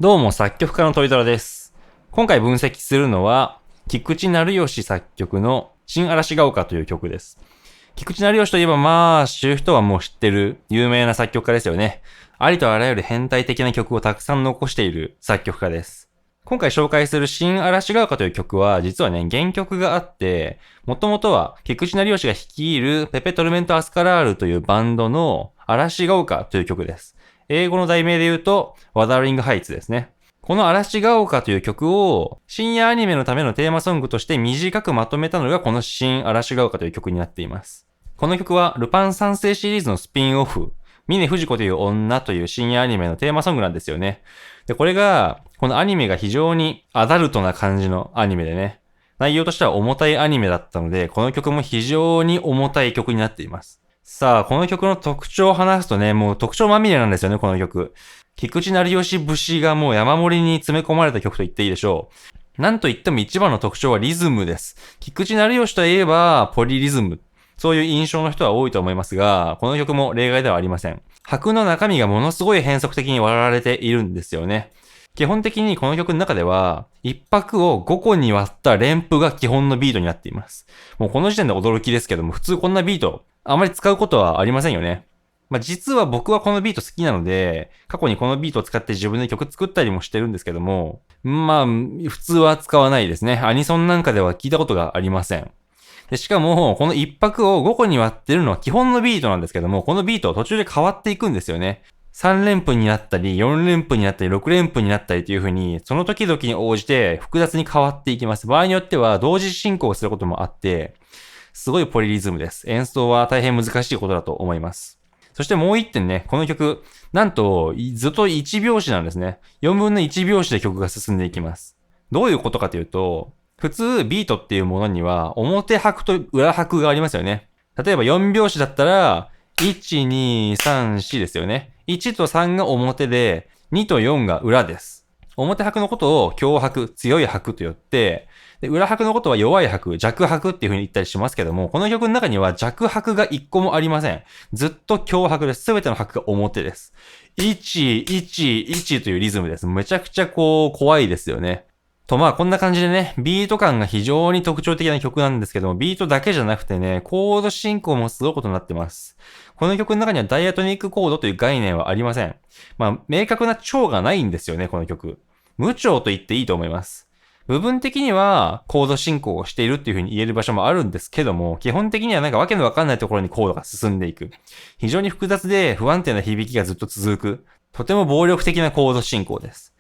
どうも作曲家の鳥虎です。今回分析するのは、菊池成吉作曲の新嵐が丘という曲です。菊池成吉といえば知る人はもう知ってる有名な作曲家ですよね。ありとあらゆる変態的な曲をたくさん残している作曲家です。今回紹介する新嵐が丘という曲は実はね、原曲があって、もともとは菊池成吉が率いるペペトルメントアスカラールというバンドの嵐が丘という曲です。英語の題名で言うと、ワダーリングハイツですね。この嵐が丘という曲を深夜アニメのためのテーマソングとして短くまとめたのがこの新嵐が丘という曲になっています。この曲はルパン三世シリーズのスピンオフ、峰不二子という女という深夜アニメのテーマソングなんですよね。で、このアニメが非常にアダルトな感じのアニメでね、内容としては重たいアニメだったので、この曲も非常に重たい曲になっています。さあ、この曲の特徴を話すとね、もう特徴まみれなんですよね、この曲。菊池成吉節がもう山盛りに詰め込まれた曲と言っていいでしょう。なんといっても一番の特徴はリズムです。菊池成吉といえばポリリズム。そういう印象の人は多いと思いますが、この曲も例外ではありません。拍の中身がものすごい変則的に割られているんですよね。基本的にこの曲の中では、一拍を5個に割った連符が基本のビートになっています。もうこの時点で驚きですけども、普通こんなビート、あまり使うことはありませんよね。実は僕はこのビート好きなので、過去にこのビートを使って自分で曲作ったりもしてるんですけども、普通は使わないですね。アニソンなんかでは聞いたことがありません。で、しかも、この一拍を5個に割ってるのは基本のビートなんですけども、このビート途中で変わっていくんですよね。3連符になったり、4連符になったり、6連符になったりという風に、その時々に応じて複雑に変わっていきます。場合によっては同時進行することもあって、すごいポリリズムです。演奏は大変難しいことだと思います。そしてもう一点ね、この曲、なんとずっと1拍子なんですね。4分の1拍子で曲が進んでいきます。どういうことかというと、普通ビートっていうものには表拍と裏拍がありますよね。例えば4拍子だったら、1、2、3、4ですよね。1と3が表で、2と4が裏です。表拍のことを強拍、強い拍と言って、で、裏拍のことは弱い拍、弱拍っていう風に言ったりしますけども、この曲の中には弱拍が1個もありません。ずっと強拍です。すべての拍が表です。1、1、1というリズムです。めちゃくちゃ怖いですよね。こんな感じでね、ビート感が非常に特徴的な曲なんですけども、ビートだけじゃなくてね、コード進行もすごいことになってます。この曲の中にはダイアトニックコードという概念はありません。明確な調がないんですよね、この曲。無調と言っていいと思います。部分的にはコード進行をしているっていう風に言える場所もあるんですけども、基本的にはわけのわかんないところにコードが進んでいく。非常に複雑で不安定な響きがずっと続く。とても暴力的なコード進行です。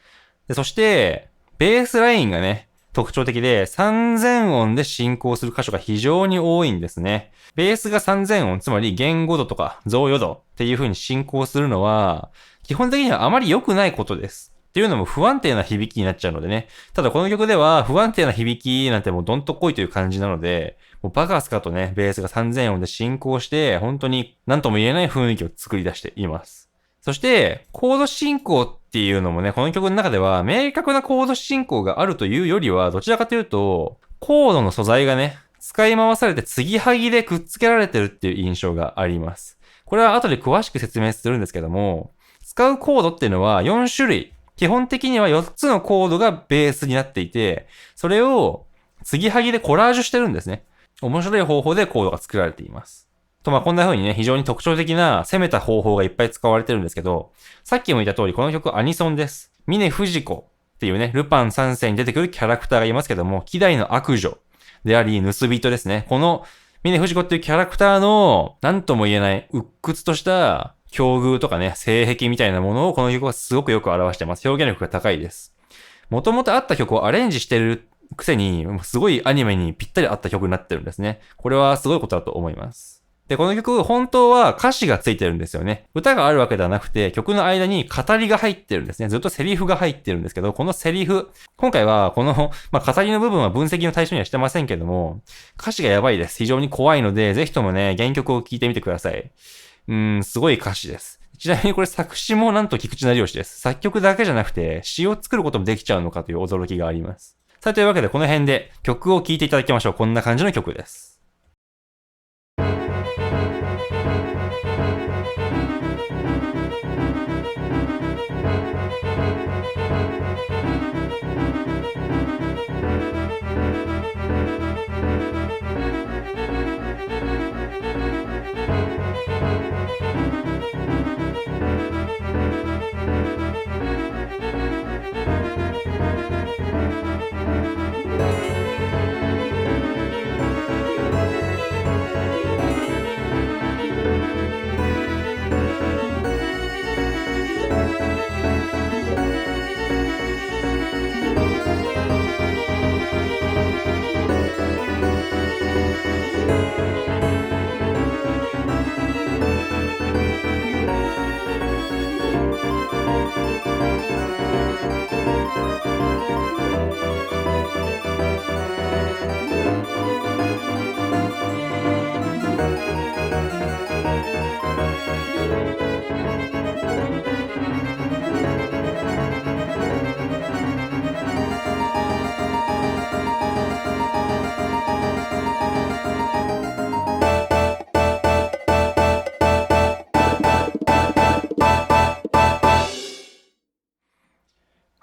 そして、ベースラインがね、特徴的で3000音で進行する箇所が非常に多いんですね。ベースが3000音、つまり弦5度とか増余度っていう風に進行するのは、基本的にはあまり良くないことです。っていうのも不安定な響きになっちゃうのでね。ただこの曲では不安定な響きなんてもうどんと来いという感じなので、もうバカスカとね、ベースが3000音で進行して、本当に何とも言えない雰囲気を作り出しています。そして、コード進行っていうのもね、この曲の中では明確なコード進行があるというよりは、どちらかというと、コードの素材がね、使い回されて継ぎはぎでくっつけられてるっていう印象があります。これは後で詳しく説明するんですけども、使うコードっていうのは4種類。基本的には4つのコードがベースになっていて、それを継ぎはぎでコラージュしてるんですね。面白い方法でコードが作られています。こんな風にね、非常に特徴的な攻めた方法がいっぱい使われてるんですけど、さっきも言った通り、この曲アニソンです。峰不二子っていうね、ルパン三世に出てくるキャラクターがいますけども、希代の悪女であり、盗人ですね。この峰不二子っていうキャラクターの、なんとも言えない鬱屈とした境遇とかね、性癖みたいなものをこの曲はすごくよく表してます。表現力が高いです。もともとあった曲をアレンジしてるくせに、すごいアニメにぴったり合った曲になってるんですね。これはすごいことだと思います。で、この曲、本当は歌詞がついてるんですよね。歌があるわけではなくて、曲の間に語りが入ってるんですね。ずっとセリフが入ってるんですけど、このセリフ、今回はこの、語りの部分は分析の対象にはしてませんけども、歌詞がやばいです。非常に怖いので、ぜひともね、原曲を聴いてみてください。すごい歌詞です。ちなみにこれ作詞もなんと菊池成吉です。作曲だけじゃなくて、詩を作ることもできちゃうのかという驚きがあります。さあ、というわけでこの辺で曲を聴いていただきましょう。こんな感じの曲です。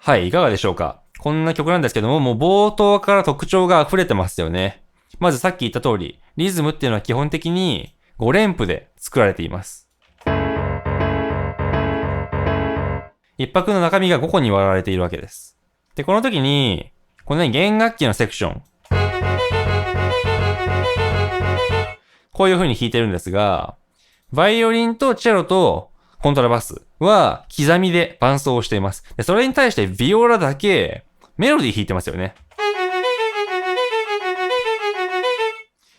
はい、いかがでしょうか。こんな曲なんですけども、もう冒頭から特徴が溢れてますよね。まずさっき言った通り、リズムっていうのは基本的に5連符で作られています。一拍の中身が5個に割られているわけです。で、この時に、このね、弦楽器のセクション。こういう風に弾いてるんですが、バイオリンとチェロとコントラバスは刻みで伴奏をしています。で、それに対してビオラだけメロディー弾いてますよね。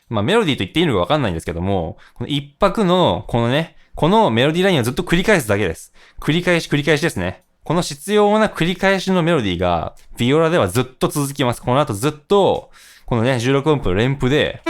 まあメロディーと言っていいのかわかんないんですけども、この一拍のこのね、このメロディーラインをずっと繰り返すだけです。繰り返しですね。この必要な繰り返しのメロディーがビオラではずっと続きます。この後ずっと、このね、16音符の連符で、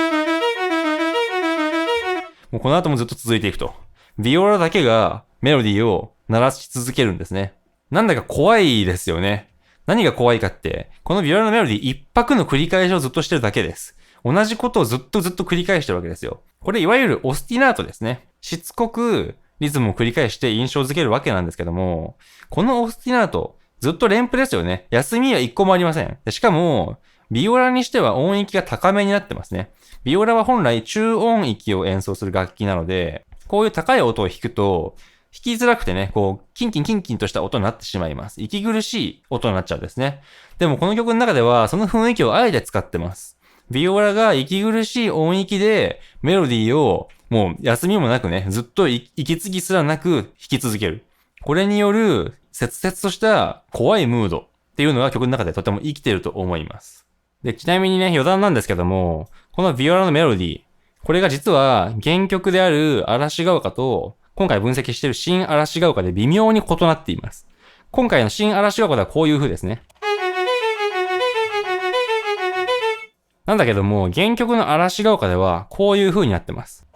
もうこの後もずっと続いていくと。ビオラだけがメロディーを鳴らし続けるんですね。なんだか怖いですよね。何が怖いかって、このビオラのメロディー一拍の繰り返しをずっとしてるだけです。同じことをずっと繰り返してるわけですよ。これいわゆるオスティナートですね。しつこくリズムを繰り返して印象づけるわけなんですけども、このオスティナート、ずっと連符ですよね。休みは一個もありません。しかも、ビオラにしては音域が高めになってますね。ビオラは本来中音域を演奏する楽器なので、こういう高い音を弾くと、弾きづらくてね、こう、キンキンとした音になってしまいます。息苦しい音になっちゃうんですね。でもこの曲の中では、その雰囲気をあえて使ってます。ビオラが息苦しい音域で、メロディーを、もう休みもなくね、ずっと息継ぎすらなく弾き続ける。これによる、切々とした怖いムードっていうのが曲の中でとても生きていると思います。で、ちなみにね、余談なんですけども、このビオラのメロディー、これが実は原曲である嵐が丘と、今回分析している新嵐が丘で微妙に異なっています。今回の新嵐が丘ではこういう風ですね。なんだけども、原曲の嵐が丘ではこういう風になってます。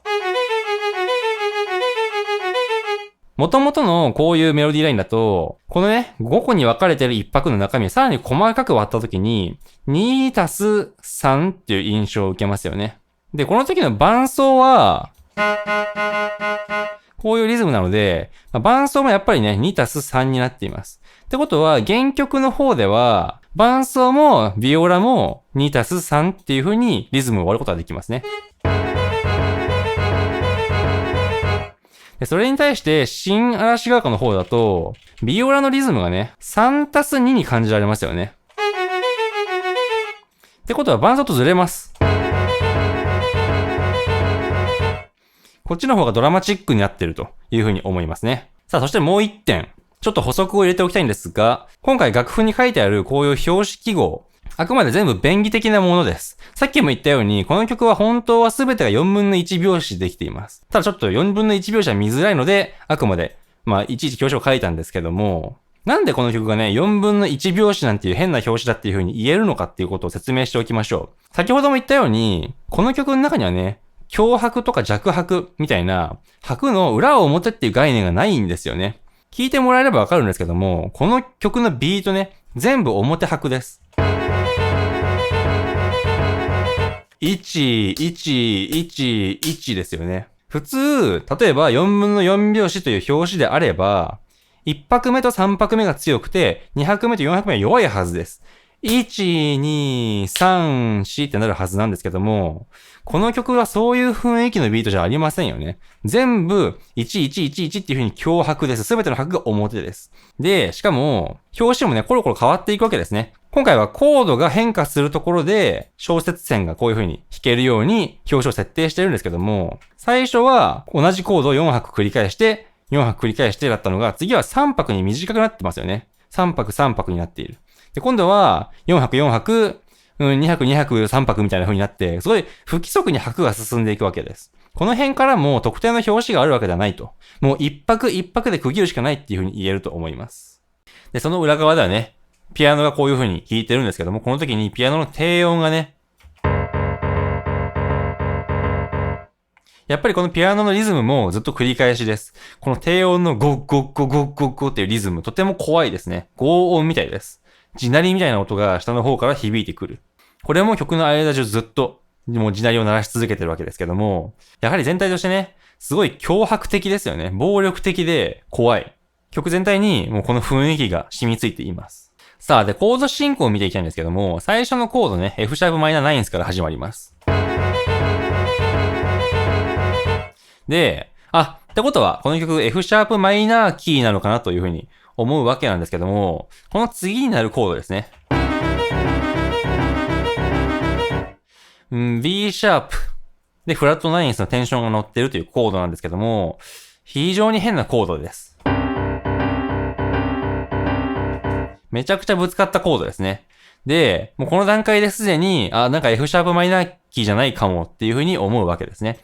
元々のこういうメロディーラインだと、このね、5個に分かれている一拍の中身をさらに細かく割った時に、2たす3っていう印象を受けますよね。で、この時の伴奏は、こういうリズムなので、伴奏もやっぱりね、2たす3になっています。ってことは、原曲の方では、伴奏もビオラも2たす3っていう風にリズムを割ることができますね。でそれに対して、新嵐が丘の方だと、ビオラのリズムがね、3たす2に感じられますよね。ってことは伴奏とずれます。こっちの方がドラマチックになってるという風に思いますね。さあ、そしてもう一点。ちょっと補足を入れておきたいんですが、今回楽譜に書いてあるこういう表示記号、あくまで全部便宜的なものです。さっきも言ったように、この曲は本当は全てが4分の1拍子できています。ただちょっと4分の1拍子は見づらいので、あくまで、いちいち表紙を書いたんですけども、なんでこの曲がね、4分の1拍子なんていう変な表紙だっていう風に言えるのかっていうことを説明しておきましょう。先ほども言ったように、この曲の中にはね、強拍とか弱拍みたいな、拍の裏を表っていう概念がないんですよね。聞いてもらえればわかるんですけども、この曲のビートね、全部表拍です。1、1、1、1ですよね。普通、例えば4分の4拍子という表紙であれば、1拍目と3拍目が強くて、2拍目と4拍目は弱いはずです。1、2、3、4ってなるはずなんですけども、この曲はそういう雰囲気のビートじゃありませんよね。全部、1、1、1、1っていう風に強拍です。すべての拍が表です。で、しかも、表紙もね、コロコロ変わっていくわけですね。今回はコードが変化するところで、小節線がこういう風に弾けるように表紙を設定してるんですけども、最初は同じコードを4拍繰り返して、4拍繰り返してだったのが、次は3拍に短くなってますよね。3拍3拍になっている。で、今度は4拍4拍、2拍2拍3拍みたいな風になって、すごい不規則に拍が進んでいくわけです。この辺からもう特定の表紙があるわけではないと。もう一拍一拍で区切るしかないっていう風に言えると思います。で、その裏側ではね、ピアノがこういう風に弾いてるんですけども、この時にピアノの低音がね、やっぱりこのピアノのリズムもずっと繰り返しです。この低音のゴッゴッゴゴッゴッゴっていうリズム、とても怖いですね。轟音みたいです。地鳴りみたいな音が下の方から響いてくる。これも曲の間中ずっと、もう地鳴りを鳴らし続けてるわけですけども、やはり全体としてね、すごい脅迫的ですよね。暴力的で怖い。曲全体にもうこの雰囲気が染みついています。さあ、で、コード進行を見ていきたいんですけども、最初のコードね、F シャープマイナーナインスから始まります。で、ってことは、この曲 F シャープマイナーキーなのかなというふうに思うわけなんですけども、この次になるコードですね。B シャープ。で、フラットナインスのテンションが乗ってるというコードなんですけども、非常に変なコードです。めちゃくちゃぶつかったコードですね。で、もうこの段階ですでに、なんか F シャープマイナーキーじゃないかもっていう風に思うわけですね。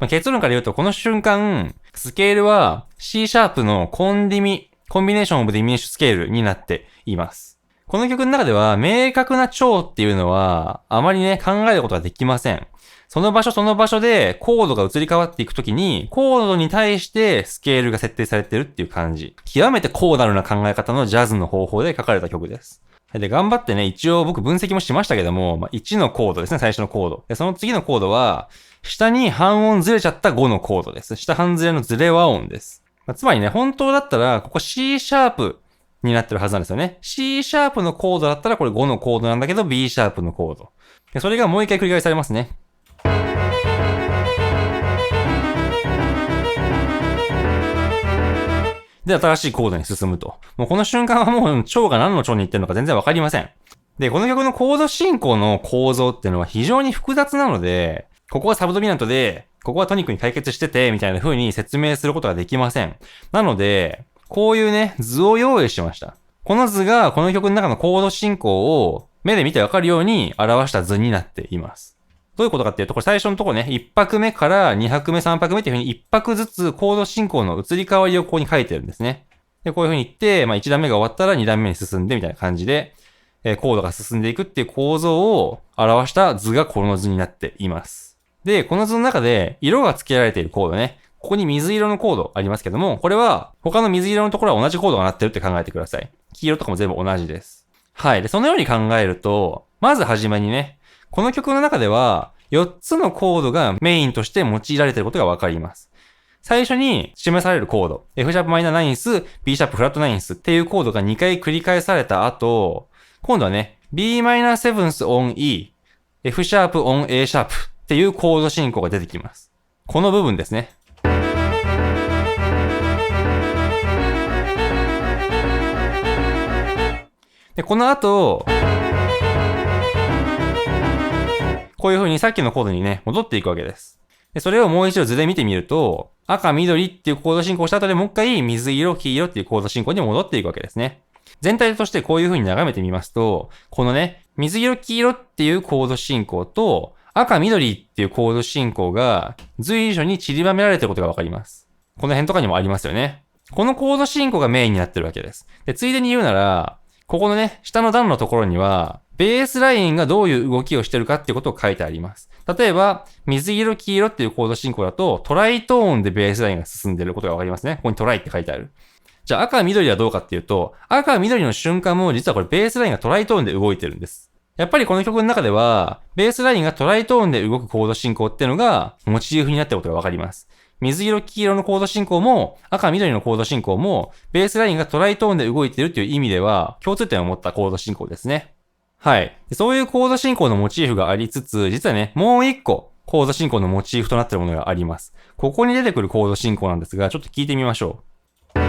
結論から言うと、この瞬間、スケールは C シャープのコンビネーションオブディミニッシュスケールになっています。この曲の中では、明確な調っていうのは、あまりね、考えることができません。その場所でコードが移り変わっていくときに、コードに対してスケールが設定されてるっていう感じ。極めてコーダルな考え方のジャズの方法で書かれた曲です。で、頑張ってね、一応僕分析もしましたけども、1のコードですね、最初のコード。で、その次のコードは、下に半音ずれちゃった5のコードです。下半ずれのずれ和音です。つまりね、本当だったら、ここ C シャープになってるはずなんですよね。C シャープのコードだったらこれ5のコードなんだけど B シャープのコード。でそれがもう一回繰り返されますね。で、新しいコードに進むと。もうこの瞬間はもう蝶が何の蝶に行ってるのか全然わかりません。で、この曲のコード進行の構造っていうのは非常に複雑なので、ここはサブドミナントで、ここはトニックに解決してて、みたいな風に説明することができません。なので、こういうね、図を用意しました。この図がこの曲の中のコード進行を目で見てわかるように表した図になっています。どういうことかっていうと、これ最初のところね、1拍目から2拍目、3拍目っていう風に1拍ずつコード進行の移り変わりをここに書いてるんですね。で、こういう風に言って、1段目が終わったら2段目に進んでみたいな感じで、コードが進んでいくっていう構造を表した図がこの図になっています。で、この図の中で色が付けられているコードね。ここに水色のコードありますけども、これは他の水色のところは同じコードが鳴ってるって考えてください。黄色とかも全部同じです。はい。で、そのように考えると、まずはじめにね、この曲の中では4つのコードがメインとして用いられていることがわかります。最初に示されるコード、F シャープマイナーナインス、B シャープフラットナインスっていうコードが2回繰り返された後、今度はね、b マイナーセブンス on E、F シャープ on A シャープっていうコード進行が出てきます。この部分ですね。で、この後、こういう風にさっきのコードにね、戻っていくわけです。で、それをもう一度図で見てみると、赤、緑っていうコード進行をした後でもう一回水色、黄色っていうコード進行に戻っていくわけですね。全体としてこういう風に眺めてみますと、このね、水色、黄色っていうコード進行と、赤、緑っていうコード進行が随所に散りばめられていることがわかります。この辺とかにもありますよね。このコード進行がメインになってるわけです。で、ついでに言うなら、ここのね、下の段のところには、ベースラインがどういう動きをしてるかってことを書いてあります。例えば、水色、黄色っていうコード進行だと、トライトーンでベースラインが進んでることがわかりますね。ここにトライって書いてある。じゃあ赤、緑はどうかっていうと、赤、緑の瞬間も実はこれベースラインがトライトーンで動いてるんです。やっぱりこの曲の中では、ベースラインがトライトーンで動くコード進行っていうのがモチーフになっていることがわかります。水色、黄色のコード進行も、赤、緑のコード進行も、ベースラインがトライトーンで動いているという意味では、共通点を持ったコード進行ですね。はい。そういうコード進行のモチーフがありつつ、実はね、もう一個、コード進行のモチーフとなっているものがあります。ここに出てくるコード進行なんですが、ちょっと聞いてみましょう。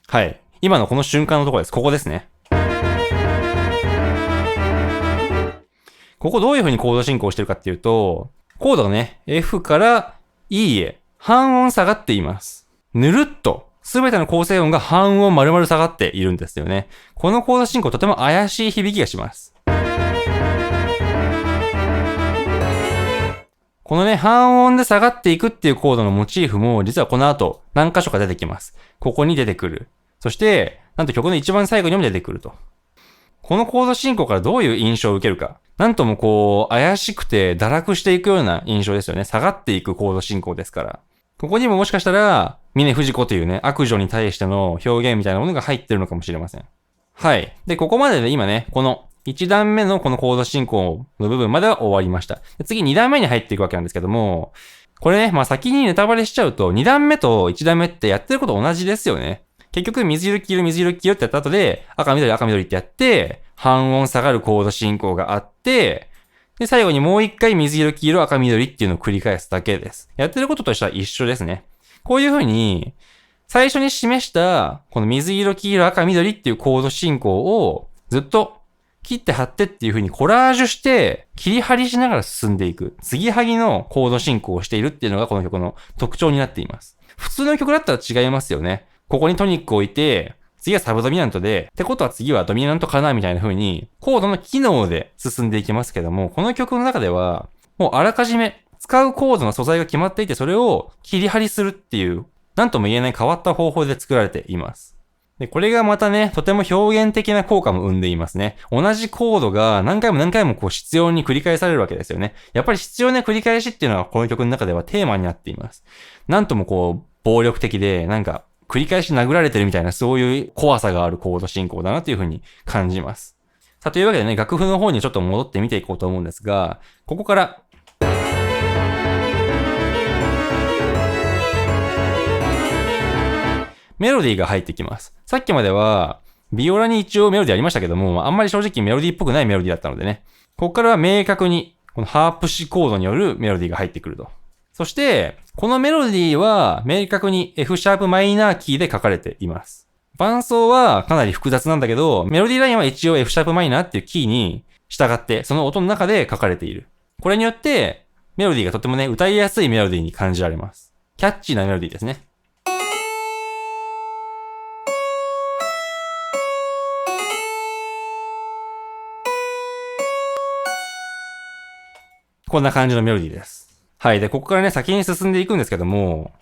はい。今のこの瞬間のところです。ここですね。ここどういう風にコード進行してるかっていうと、コードがね、F から E へ半音下がっています。ぬるっと、すべての構成音が半音丸々下がっているんですよね。このコード進行とても怪しい響きがします。このね、半音で下がっていくっていうコードのモチーフも、実はこの後、何箇所か出てきます。ここに出てくる。そして、なんと曲の一番最後にも出てくると。このコード進行からどういう印象を受けるか。なんともこう、怪しくて堕落していくような印象ですよね。下がっていくコード進行ですから。ここにももしかしたら、峰不二子というね、悪女に対しての表現みたいなものが入ってるのかもしれません。はい。で、ここまでで今ね、この1段目のこのコード進行の部分までは終わりました。で次2段目に入っていくわけなんですけども、これね、まあ先にネタバレしちゃうと、2段目と1段目ってやってること同じですよね。結局、水色、黄色、水色、黄色ってやった後で、赤、緑、赤、緑ってやって、半音下がるコード進行があって、で、最後にもう一回水色、黄色、赤、緑っていうのを繰り返すだけです。やってることとしては一緒ですね。こういう風に、最初に示した、この水色、黄色、赤、緑っていうコード進行をずっと切って貼ってっていう風にコラージュして、切り張りしながら進んでいく。継ぎはぎのコード進行をしているっていうのがこの曲の特徴になっています。普通の曲だったら違いますよね。ここにトニックを置いて、次はサブドミナントで、ってことは次はドミナントかなみたいな風に、コードの機能で進んでいきますけども、この曲の中では、もうあらかじめ使うコードの素材が決まっていて、それを切り張りするっていう、なんとも言えない変わった方法で作られています。で、これがまたね、とても表現的な効果も生んでいますね。同じコードが何回も何回もこう必要に繰り返されるわけですよね。やっぱり必要な繰り返しっていうのはこの曲の中ではテーマになっています。なんともこう、暴力的で、なんか、繰り返し殴られてるみたいなそういう怖さがあるコード進行だなというふうに感じます。さあ、というわけでね、楽譜の方にちょっと戻ってみていこうと思うんですが、ここから、メロディーが入ってきます。さっきまでは、ビオラに一応メロディーありましたけども、あんまり正直メロディーっぽくないメロディーだったのでね、ここからは明確に、このハープシコードによるメロディーが入ってくると。そして、このメロディーは明確に F シャープマイナーキーで書かれています。伴奏はかなり複雑なんだけど、メロディーラインは一応 F シャープマイナーっていうキーに従って、その音の中で書かれている。これによって、メロディーがとてもね、歌いやすいメロディーに感じられます。キャッチーなメロディーですね。こんな感じのメロディーです。はい。で、ここからね、先に進んでいくんですけども、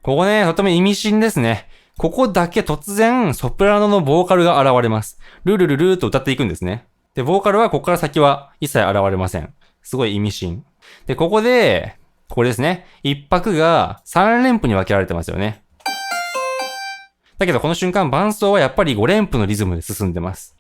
ここね、とても意味深ですね。ここだけ突然、ソプラノのボーカルが現れます。ルルルルーと歌っていくんですね。で、ボーカルはここから先は一切現れません。すごい意味深。で、ここで、これですね。一拍が3連符に分けられてますよね。だけどこの瞬間、伴奏はやっぱり5連符のリズムで進んでます。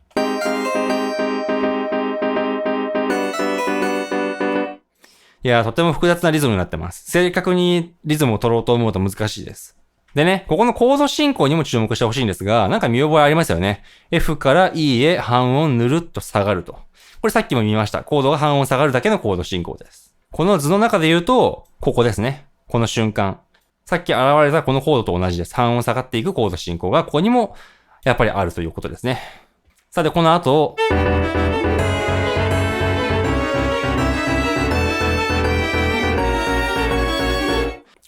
いやー、とても複雑なリズムになってます。正確にリズムを取ろうと思うと難しいです。でね、ここのコード進行にも注目してほしいんですが、なんか見覚えありますよね。F から E へ半音ぬるっと下がると。これさっきも見ました。コードが半音下がるだけのコード進行です。この図の中で言うと、ここですね。この瞬間。さっき現れたこのコードと同じです。半音下がっていくコード進行がここにもやっぱりあるということですね。さて、この後、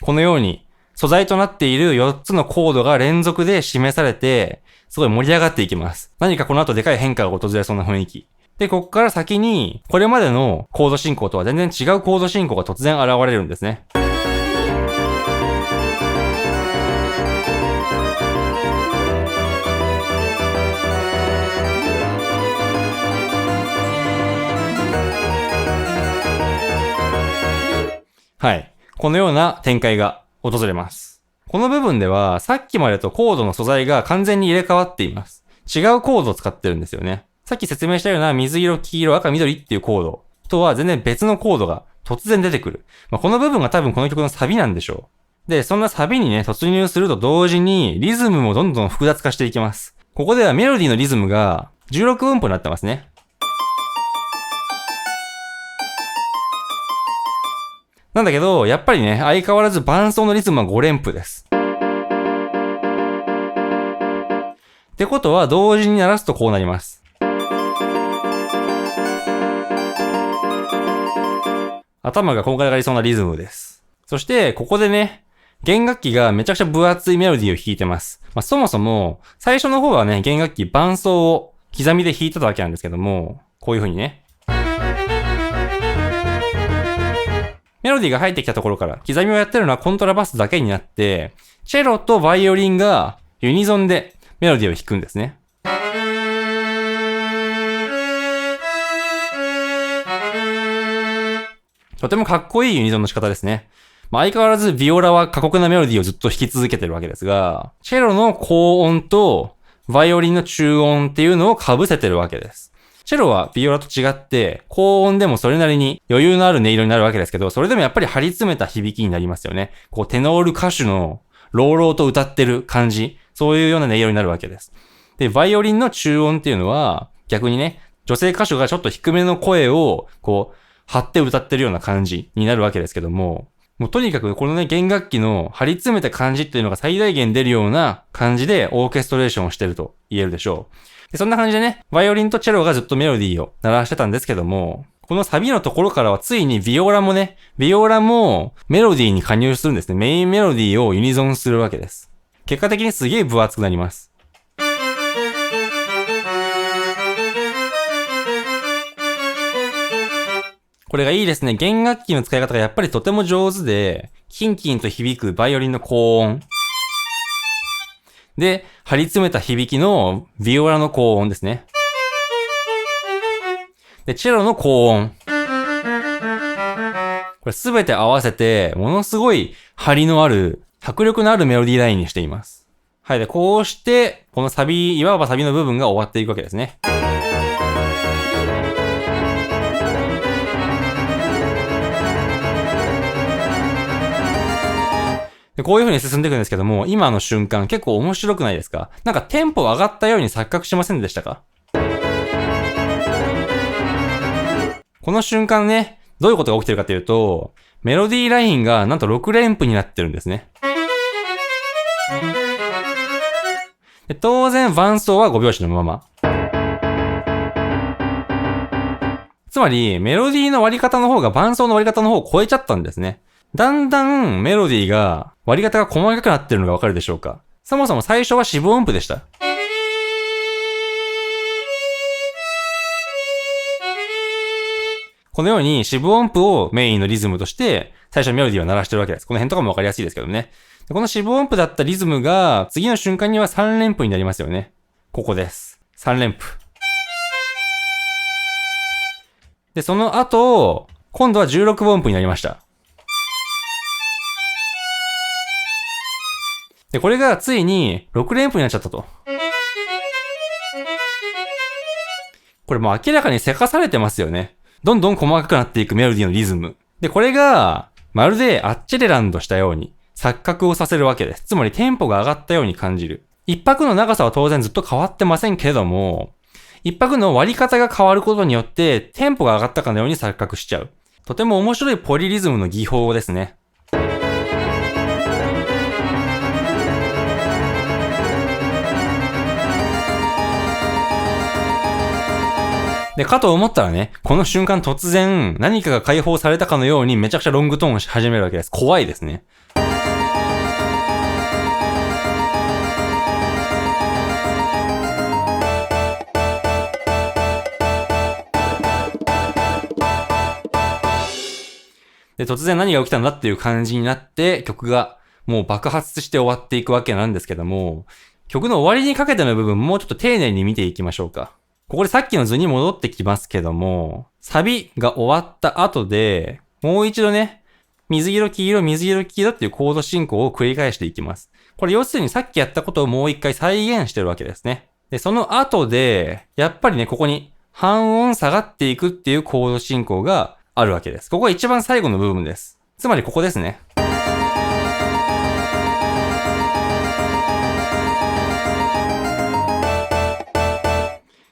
このように素材となっている4つのコードが連続で示されて、すごい盛り上がっていきます。何かこの後でかい変化が訪れそうな雰囲気。で、ここから先に、これまでのコード進行とは全然違うコード進行が突然現れるんですね。はい。このような展開が訪れます。この部分では、さっきまでとコードの素材が完全に入れ替わっています。違うコードを使ってるんですよね。さっき説明したような水色、黄色、赤、緑っていうコードとは全然別のコードが突然出てくる。この部分が多分この曲のサビなんでしょう。で、そんなサビにね、突入すると同時にリズムもどんどん複雑化していきます。ここではメロディーのリズムが16分音符になってますね。なんだけど、やっぱりね、相変わらず伴奏のリズムは5連符です。ってことは、同時に鳴らすとこうなります。頭がこんがらがりそうなリズムです。そして、ここでね、弦楽器がめちゃくちゃ分厚いメロディーを弾いてます。そもそも、最初の方はね、弦楽器伴奏を刻みで弾いてたわけなんですけども、こういう風にね、メロディーが入ってきたところから刻みをやってるのはコントラバスだけになって、チェロとバイオリンがユニゾンでメロディーを弾くんですね。とてもかっこいいユニゾンの仕方ですね。相変わらずビオラは過酷なメロディーをずっと弾き続けてるわけですが、チェロの高音とバイオリンの中音っていうのを被せてるわけです。チェロはビオラと違って、高音でもそれなりに余裕のある音色になるわけですけど、それでもやっぱり張り詰めた響きになりますよね。こう、テノール歌手の朗々と歌ってる感じ、そういうような音色になるわけです。で、バイオリンの中音っていうのは、逆にね、女性歌手がちょっと低めの声を、こう、張って歌ってるような感じになるわけですけども、もうとにかくこのね、弦楽器の張り詰めた感じっていうのが最大限出るような感じでオーケストレーションをしてると言えるでしょう。で、そんな感じでね、バイオリンとチェロがずっとメロディーを鳴らしてたんですけども、このサビのところからはついにビオラもメロディーに加入するんですね。メインメロディーをユニゾンするわけです。結果的にすげえ分厚くなります。これがいいですね。弦楽器の使い方がやっぱりとても上手で、キンキンと響くバイオリンの高音。で、張り詰めた響きのビオラの高音ですね。で、チェロの高音。これすべて合わせて、ものすごい張りのある、迫力のあるメロディーラインにしています。はい。で、こうして、このサビ、いわばサビの部分が終わっていくわけですね。で、こういう風に進んでいくんですけども、今の瞬間結構面白くないですか？なんかテンポ上がったように錯覚しませんでしたか？この瞬間ね、どういうことが起きてるかというと、メロディーラインがなんと6連符になってるんですね。で、当然伴奏は5拍子のまま。つまり、メロディーの割り方の方が伴奏の割り方の方を超えちゃったんですね。だんだんメロディーが割り方が細かくなってるのがわかるでしょうか？そもそも最初は四分音符でした。このように四分音符をメインのリズムとして最初メロディーを鳴らしてるわけです。この辺とかもわかりやすいですけどね。この四分音符だったリズムが次の瞬間には3連符になりますよね。ここです。3連符。で、その後、今度は16分音符になりました。で、これがついに6連符になっちゃったと。これもう明らかにせかされてますよね。どんどん細かくなっていくメロディーのリズム。で、これが、まるでアッチェレランドしたように錯覚をさせるわけです。つまりテンポが上がったように感じる。一拍の長さは当然ずっと変わってませんけども、一拍の割り方が変わることによってテンポが上がったかのように錯覚しちゃう。とても面白いポリリズムの技法ですね。で、かと思ったらね、この瞬間突然何かが解放されたかのようにめちゃくちゃロングトーンし始めるわけです。怖いですね。で、突然何が起きたんだっていう感じになって曲がもう爆発して終わっていくわけなんですけども、曲の終わりにかけての部分もうちょっと丁寧に見ていきましょうか。ここでさっきの図に戻ってきますけども、サビが終わった後で、もう一度ね、水色、黄色、水色、黄色っていうコード進行を繰り返していきます。これ要するにさっきやったことをもう一回再現してるわけですね。で、その後で、やっぱりね、ここに半音下がっていくっていうコード進行があるわけです。ここが一番最後の部分です。つまりここですね。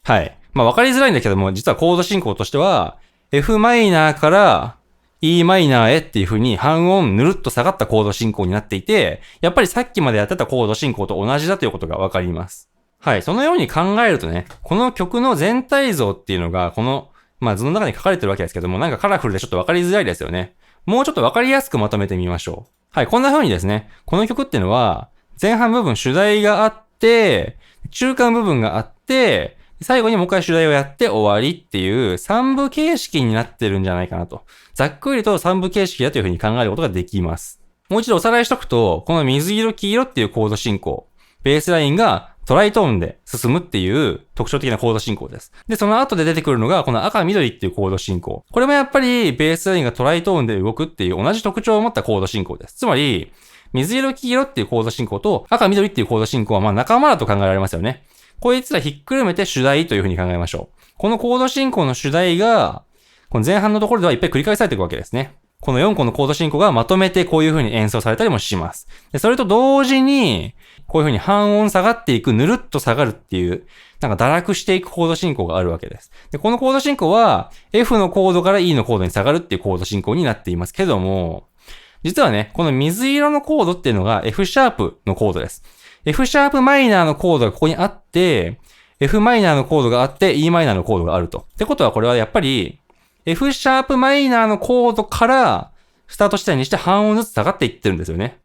はい。まあ分かりづらいんだけども、実はコード進行としては、F マイナーから E マイナーへっていう風に半音ぬるっと下がったコード進行になっていて、やっぱりさっきまでやってたコード進行と同じだということが分かります。はい。そのように考えるとね、この曲の全体像っていうのが、この、まあ図の中に書かれてるわけですけども、なんかカラフルでちょっと分かりづらいですよね。もうちょっと分かりやすくまとめてみましょう。はい。こんな風にですね、この曲っていうのは、前半部分主題があって、中間部分があって、最後にもう一回主題をやって終わりっていう三部形式になってるんじゃないかなと。ざっくりと三部形式だというふうに考えることができます。もう一度おさらいしとくと、この水色黄色っていうコード進行、ベースラインがトライトーンで進むっていう特徴的なコード進行です。で、その後で出てくるのがこの赤緑っていうコード進行。これもやっぱりベースラインがトライトーンで動くっていう同じ特徴を持ったコード進行です。つまり、水色黄色っていうコード進行と赤緑っていうコード進行はまあ仲間だと考えられますよね。こいつらひっくるめて主題という風に考えましょう。このコード進行の主題が、この前半のところではいっぱい繰り返されていくわけですね。この4個のコード進行がまとめてこういう風に演奏されたりもします。で、それと同時に、こういう風に半音下がっていく、ぬるっと下がるっていう、なんか堕落していくコード進行があるわけです。で、このコード進行は F のコードから E のコードに下がるっていうコード進行になっていますけども、実はね、この水色のコードっていうのが F シャープのコードです。F シャープマイナーのコードがここにあって、F マイナーのコードがあって、E マイナーのコードがあると。ってことはこれはやっぱり、F シャープマイナーのコードからスタート地点にして半音ずつ下がっていってるんですよね。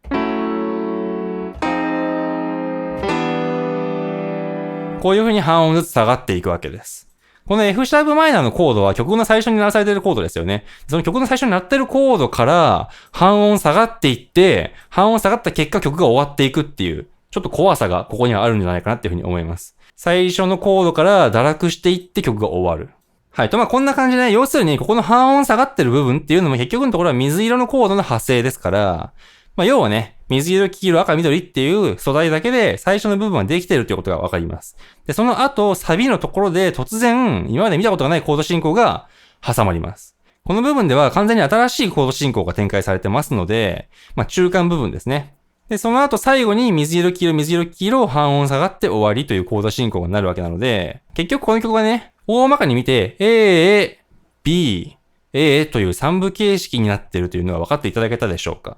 こういう風に半音ずつ下がっていくわけです。この F シャープマイナーのコードは曲の最初に鳴らされているコードですよね。その曲の最初に鳴っているコードから半音下がっていって、半音下がった結果曲が終わっていくっていう、ちょっと怖さがここにはあるんじゃないかなっていう風に思います。最初のコードから堕落していって曲が終わる。はい。と、こんな感じでね、要するに、ここの半音下がってる部分っていうのも結局のところは水色のコードの派生ですから、要はね、水色、黄色、赤、緑っていう素材だけで最初の部分はできているということがわかります。で、その後、サビのところで突然、今まで見たことがないコード進行が挟まります。この部分では完全に新しいコード進行が展開されてますので、中間部分ですね。で、その後最後に水色、黄色、水色、黄色、半音下がって終わりというコード進行になるわけなので、結局この曲がね、大まかに見て、A、B、A という3部形式になっているというのは分かっていただけたでしょうか？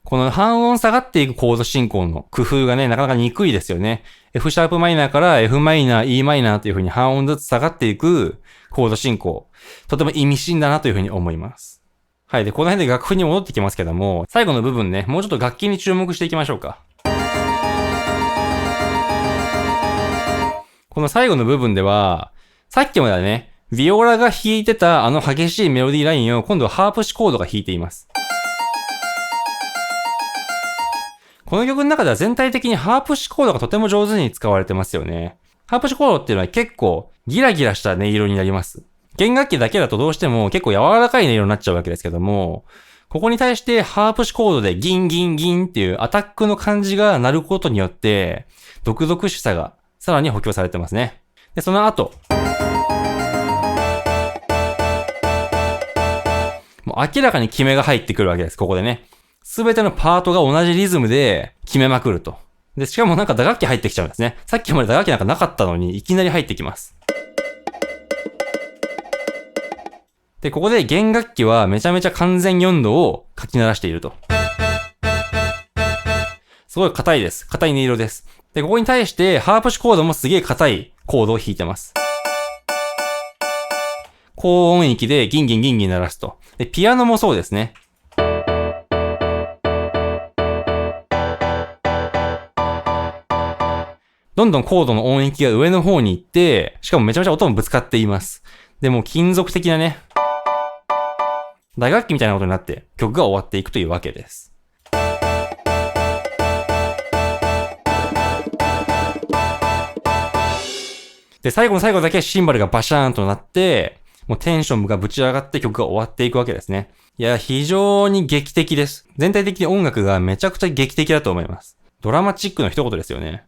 この半音下がっていくコード進行の工夫がね、なかなか憎いですよね。F シャープマイナーから F マイナー、E マイナーという風に半音ずつ下がっていくコード進行。とても意味深だなという風に思います。はい。で、この辺で楽譜に戻ってきますけども、最後の部分ね、もうちょっと楽器に注目していきましょうか。この最後の部分では、さっきまではね、ビオラが弾いてたあの激しいメロディーラインを今度はハープシコードが弾いています。この曲の中では全体的にハープシコードがとても上手に使われてますよね。ハープシコードっていうのは結構ギラギラした音色になります。弦楽器だけだとどうしても結構柔らかい音色になっちゃうわけですけども、ここに対してハープシコードでギンギンギンっていうアタックの感じが鳴ることによって、独々しさがさらに補強されてますね。で、その後、もう明らかに決めが入ってくるわけです、ここでね。すべてのパートが同じリズムで決めまくると。で、しかもなんか打楽器入ってきちゃうんですね。さっきまで打楽器なんかなかったのにいきなり入ってきます。で、ここで弦楽器はめちゃめちゃ完全4度をかき鳴らしていると。すごい硬いです。硬い音色です。で、ここに対してハープシコードもすげえ硬いコードを弾いてます。高音域でギンギンギンギン鳴らすと。で、ピアノもそうですね。どんどんコードの音域が上の方に行って、しかもめちゃめちゃ音もぶつかっています。で、もう金属的なね、打楽器みたいなことになって曲が終わっていくというわけです。で、最後の最後だけシンバルがバシャーンとなって、もうテンションがぶち上がって曲が終わっていくわけですね。いや、非常に劇的です。全体的に音楽がめちゃくちゃ劇的だと思います。ドラマチックの一言ですよね。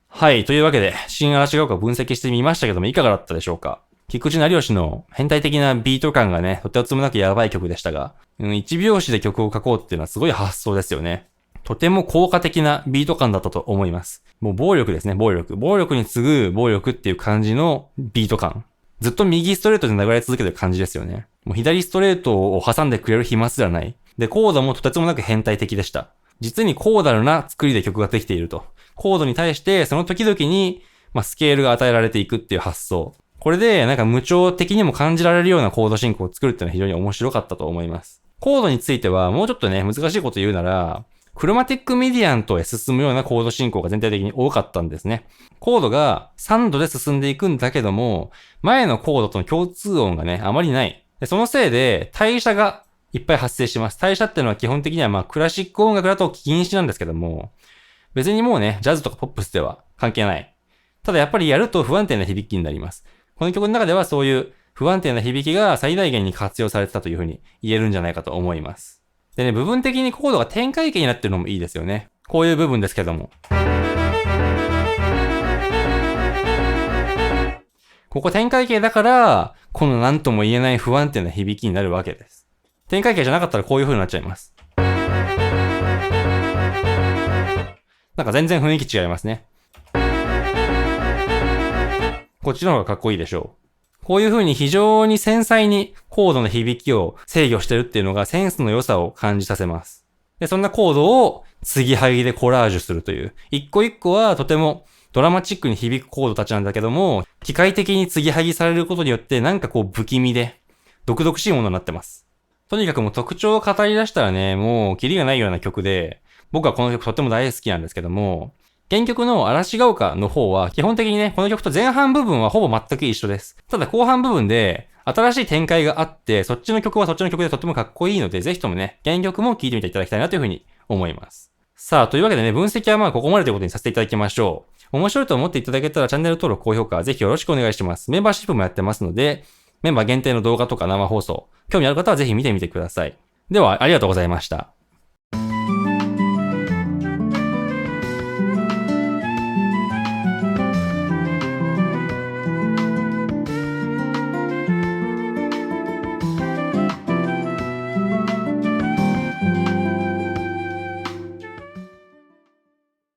はい。というわけで、新嵐が丘を分析してみましたけども、いかがだったでしょうか？菊池成吉の変態的なビート感がね、とてつもなくやばい曲でしたが、1拍子で曲を書こうっていうのはすごい発想ですよね。とても効果的なビート感だったと思います。もう暴力ですね、暴力。暴力に次ぐ暴力っていう感じのビート感。ずっと右ストレートで流れ続けてる感じですよね。もう左ストレートを挟んでくれる暇すらない。で、コードもとてつもなく変態的でした。実にコーダルな作りで曲ができていると。コードに対してその時々に、スケールが与えられていくっていう発想。これでなんか無調的にも感じられるようなコード進行を作るっていうのは非常に面白かったと思います。コードについてはもうちょっとね、難しいこと言うなら、クロマティックミディアントへ進むようなコード進行が全体的に多かったんですね。コードが3度で進んでいくんだけども、前のコードとの共通音がね、あまりない。でそのせいで、代謝がいっぱい発生します。代謝っていうのは基本的にはクラシック音楽だと禁止なんですけども、別にもうね、ジャズとかポップスでは関係ない。ただやっぱりやると不安定な響きになります。この曲の中ではそういう不安定な響きが最大限に活用されてたというふうに言えるんじゃないかと思います。でね、部分的にコードが展開形になってるのもいいですよね。こういう部分ですけども。ここ展開系だから、この何とも言えない不安定な響きになるわけです。展開系じゃなかったらこういう風になっちゃいます。なんか全然雰囲気違いますね。こっちの方がかっこいいでしょう。こういう風に非常に繊細にコードの響きを制御してるっていうのがセンスの良さを感じさせます。で、そんなコードを継ぎはぎでコラージュするという。一個一個はとてもドラマチックに響くコードたちなんだけども、機械的に継ぎはぎされることによってなんかこう不気味で、毒々しいものになってます。とにかくもう特徴を語り出したらね、もうキリがないような曲で、僕はこの曲とっても大好きなんですけども、原曲の嵐が丘の方は基本的にね、この曲と前半部分はほぼ全く一緒です。ただ後半部分で新しい展開があって、そっちの曲はそっちの曲でとってもかっこいいので、ぜひともね、原曲も聴いてみていただきたいなというふうに思います。さあ、というわけでね、分析はまあここまでということにさせていただきましょう。面白いと思っていただけたらチャンネル登録、高評価、ぜひよろしくお願いします。メンバーシップもやってますので、メンバー限定の動画とか生放送、興味ある方はぜひ見てみてください。では、ありがとうございました。